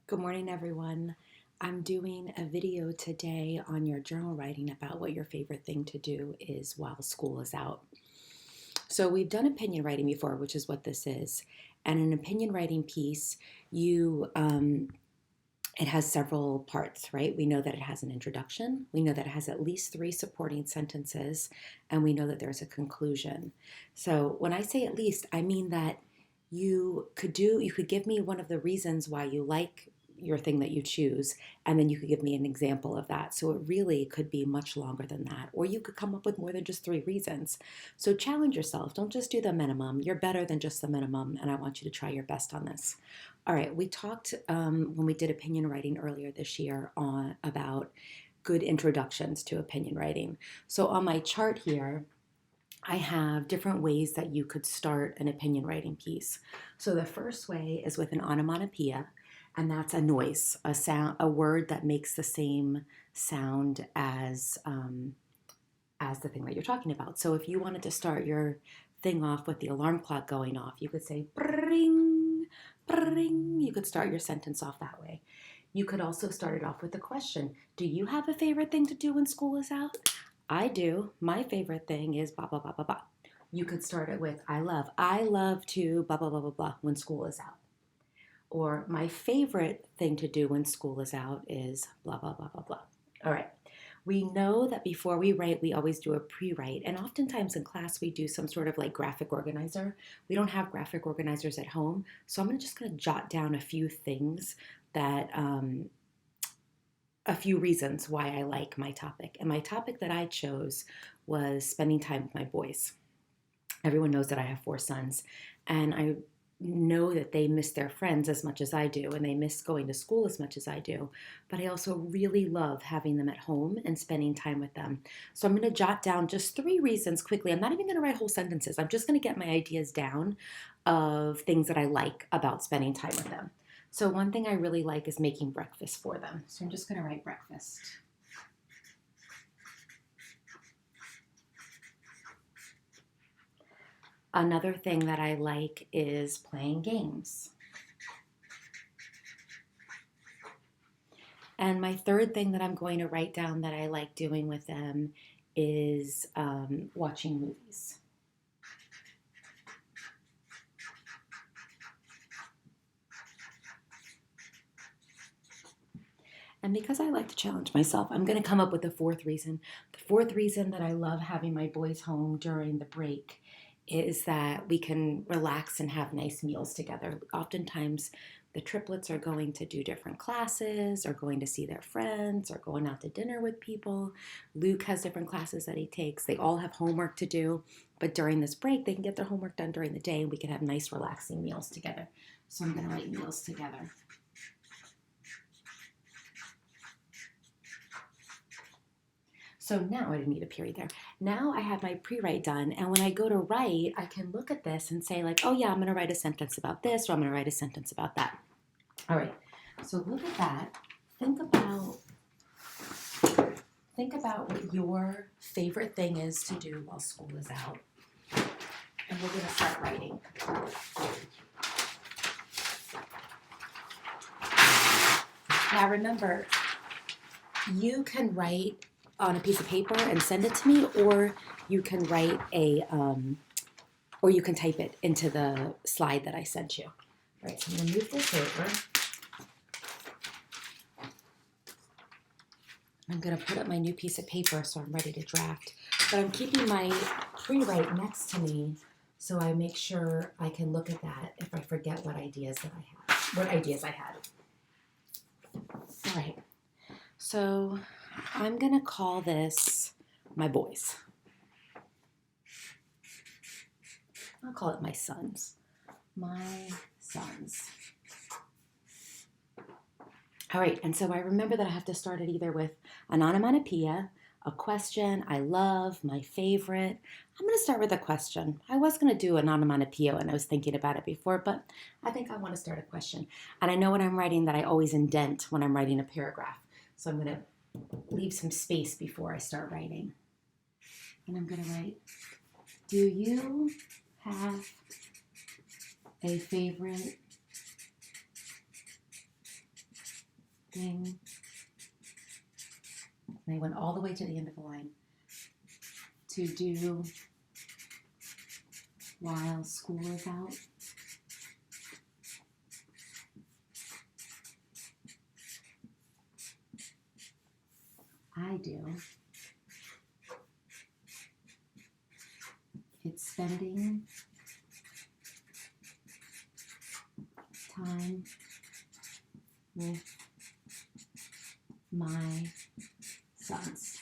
Good morning, everyone. I'm doing a video today on your journal writing about what your favorite thing to do is while school is out. So, we've done opinion writing before, which is what this is. And an opinion writing piece, it has several parts, right? We know that it has an introduction, we know that it has at least three supporting sentences, and we know that there's a conclusion. So, when I say at least, I mean that you could give me one of the reasons why you like your thing that you choose, and then you could give me an example of that. So it really could be much longer than that, or you could come up with more than just three reasons. So challenge yourself. Don't just do the minimum. You're better than just the minimum, and I want you to try your best on this. All right, we talked when we did opinion writing earlier this year about good introductions to opinion writing. So on my chart here, I have different ways that you could start an opinion writing piece. So the first way is with an onomatopoeia, and that's a noise, a sound, a word that makes the same sound as the thing that you're talking about. So if you wanted to start your thing off with the alarm clock going off, you could say bring, bring. You could start your sentence off that way. You could also start it off with a question. Do you have a favorite thing to do when school is out? I do. My favorite thing is blah, blah, blah, blah, blah. You could start it with I love to blah, blah, blah, blah, blah when school is out. Or my favorite thing to do when school is out is blah, blah, blah, blah, blah. All right. We know that before we write, we always do a pre-write. And oftentimes in class, we do some sort of like graphic organizer. We don't have graphic organizers at home. So I'm just going to jot down a few things that, a few reasons why I like my topic. And my topic that I chose was spending time with my boys. Everyone knows that I have four sons, and I know that they miss their friends as much as I do, and they miss going to school as much as I do. But I also really love having them at home and spending time with them. So I'm going to jot down just three reasons quickly. I'm not even going to write whole sentences. I'm just going to get my ideas down of things that I like about spending time with them. So one thing I really like is making breakfast for them. So I'm just going to write breakfast. Another thing that I like is playing games. And my third thing that I'm going to write down that I like doing with them is watching movies. And because I like to challenge myself, I'm going to come up with a fourth reason. The fourth reason that I love having my boys home during the break is that we can relax and have nice meals together. Oftentimes, the triplets are going to do different classes, or going to see their friends, or going out to dinner with people. Luke has different classes that he takes. They all have homework to do, but during this break, they can get their homework done during the day, and we can have nice, relaxing meals together. So I'm going to write meals together. So now I didn't need a period there. Now I have my pre-write done, and when I go to write, I can look at this and say like, oh yeah, I'm going to write a sentence about this, or I'm going to write a sentence about that. All right. So look at that. Think about what your favorite thing is to do while school is out, and we're going to start writing. Now remember, you can write on a piece of paper and send it to me, or you can write or you can type it into the slide that I sent you. All right, so I'm gonna move this over. I'm gonna put up my new piece of paper so I'm ready to draft. But I'm keeping my pre-write next to me so I make sure I can look at that if I forget what ideas I had. All right, so I'm gonna call this my boys. I'll call it my sons. My sons. All right, and so I remember that I have to start it either with an onomatopoeia, a question, I love, my favorite. I'm going to start with a question. I was going to do an onomatopoeia and I was thinking about it before, but I think I want to start a question. And I know when I'm writing that I always indent when I'm writing a paragraph. So I'm going to leave some space before I start writing. And I'm going to write, do you have a favorite Ding. And I went all the way to the end of the line. To do while school is out. I do. It's spending time with my sons.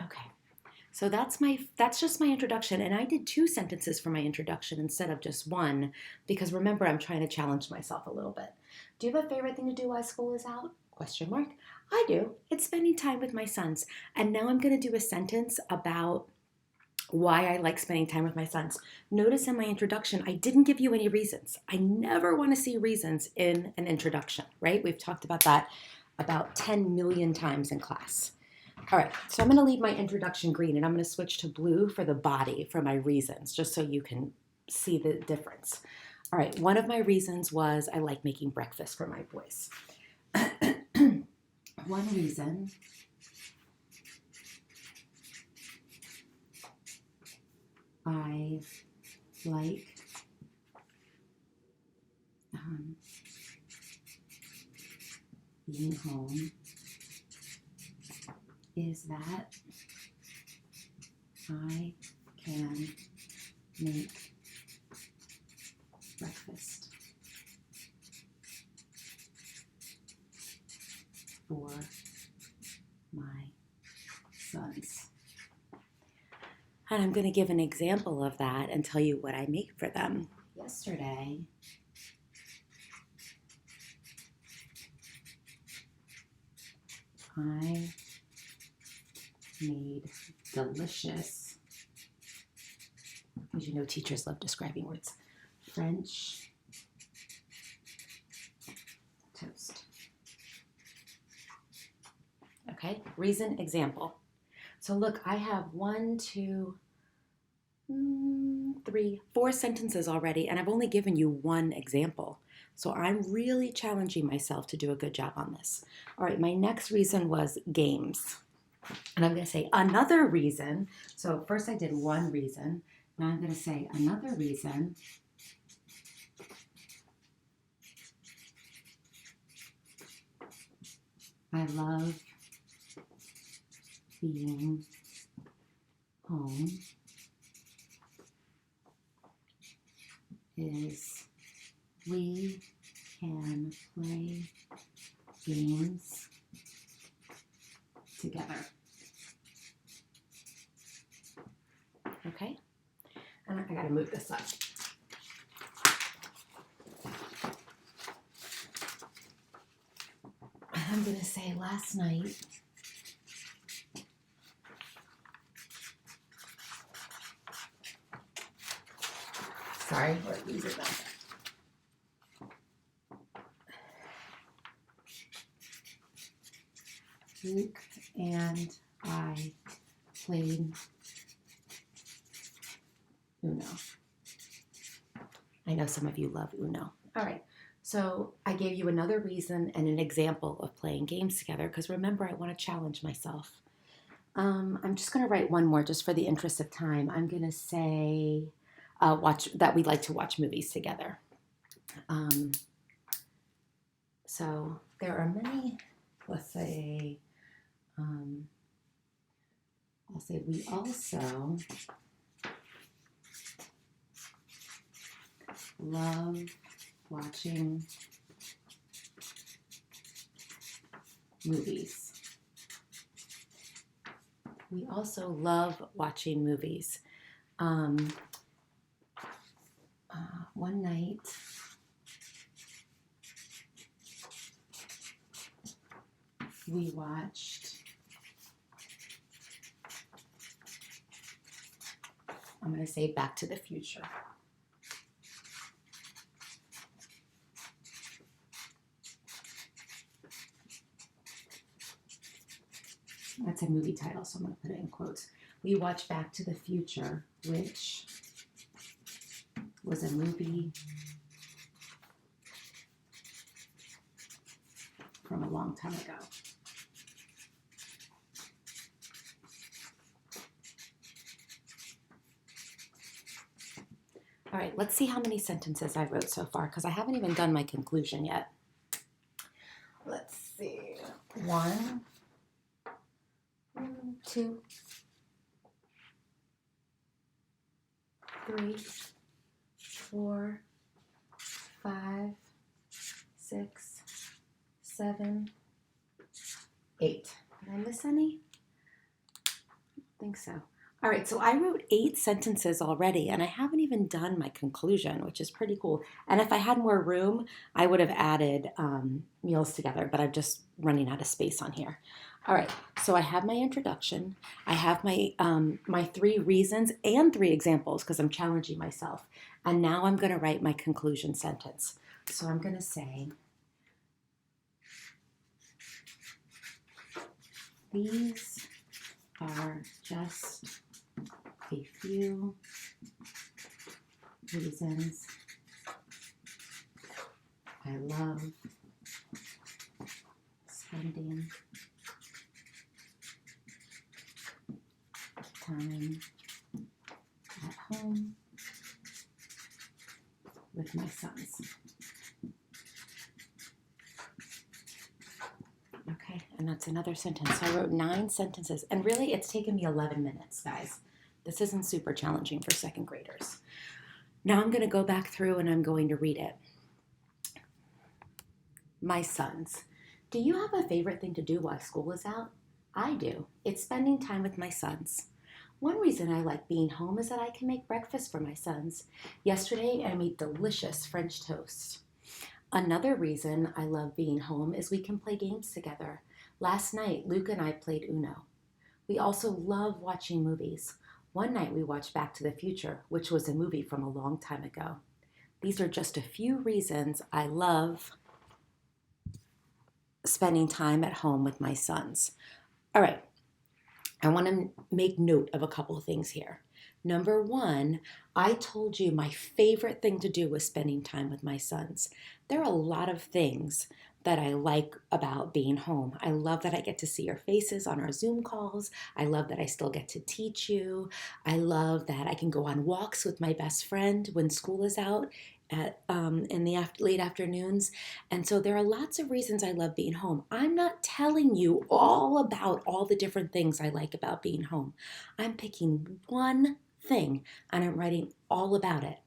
Okay. So that's just my introduction, and I did 2 sentences for my introduction instead of just one because remember I'm trying to challenge myself a little bit. Do you have a favorite thing to do while school is out? Question mark. I do. It's spending time with my sons. And now I'm going to do a sentence about why I like spending time with my sons. Notice in my introduction, I didn't give you any reasons. I never want to see reasons in an introduction, right? We've talked about that about 10 million times in class. All right, so I'm going to leave my introduction green and I'm going to switch to blue for the body for my reasons, just so you can see the difference. All right, one of my reasons was I like making breakfast for my boys. One reason I like being home is that I can make breakfast for my sons. And I'm going to give an example of that and tell you what I make for them. Yesterday, I made delicious, because you know teachers love describing words, French toast. Okay, reason, example. So look, I have 4 sentences already, and I've only given you 1 example. So I'm really challenging myself to do a good job on this. All right, my next reason was games. And I'm going to say another reason. So first I did 1 reason. Now I'm going to say another reason. I love being home is we can play games together. Okay? And I gotta move this up. I'm gonna say last night, sorry, these are back. Luke and I played Uno. I know some of you love Uno. All right, so I gave you another reason and an example of playing games together because remember, I want to challenge myself. I'm just going to write one more just for the interest of time. I'm going to say that we like to watch movies together. So there are many, let's say, I'll say we also love watching movies. We also love watching movies. One night, we watched, I'm going to say Back to the Future. That's a movie title, so I'm going to put it in quotes. We watched Back to the Future, which was a movie long time ago. All right, let's see how many sentences I wrote so far, because I haven't even done my conclusion yet. Let's see. 1, 2, 3, 4, 5, 6, 7, 8. Did I miss any? I think so. All right, so I wrote 8 sentences already, and I haven't even done my conclusion, which is pretty cool. And if I had more room, I would have added meals together, but I'm just running out of space on here. All right, so I have my introduction. I have my, my 3 reasons and 3 examples because I'm challenging myself. And now I'm going to write my conclusion sentence. So I'm going to say, these are just a few reasons I love spending time at home with my sons. Okay, and that's another sentence. So I wrote 9 sentences, and really it's taken me 11 minutes, guys. This isn't super challenging for 2nd graders. Now I'm going to go back through and I'm going to read it. My sons. Do you have a favorite thing to do while school is out? I do. It's spending time with my sons. One reason I like being home is that I can make breakfast for my sons. Yesterday I made delicious French toast. Another reason I love being home is we can play games together. Last night, Luke and I played Uno. We also love watching movies. One night we watched Back to the Future, which was a movie from a long time ago. These are just a few reasons I love spending time at home with my sons. All right, I want to make note of a couple of things here. Number 1, I told you my favorite thing to do was spending time with my sons. There are a lot of things that I like about being home. I love that I get to see your faces on our Zoom calls. I love that I still get to teach you. I love that I can go on walks with my best friend when school is out in the late afternoons. And so there are lots of reasons I love being home. I'm not telling you all about all the different things I like about being home. I'm picking one thing and I'm writing all about it.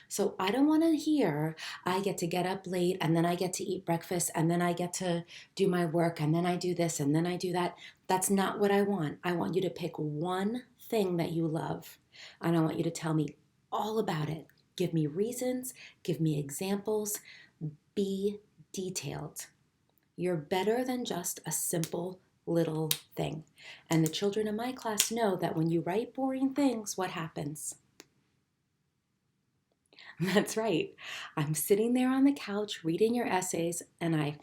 So I don't want to hear I get to get up late and then I get to eat breakfast and then I get to do my work and then I do this and then I do that. That's not what I want. I want you to pick one thing that you love and I want you to tell me all about it. Give me reasons, give me examples, be detailed. You're better than just a simple little thing. And the children in my class know that when you write boring things, what happens? That's right. I'm sitting there on the couch reading your essays and I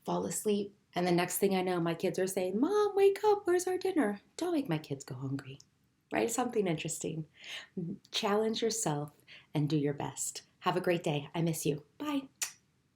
fall asleep. And the next thing I know, my kids are saying, Mom, wake up, where's our dinner? Don't make my kids go hungry. Write something interesting. Challenge yourself and do your best. Have a great day. I miss you. Bye.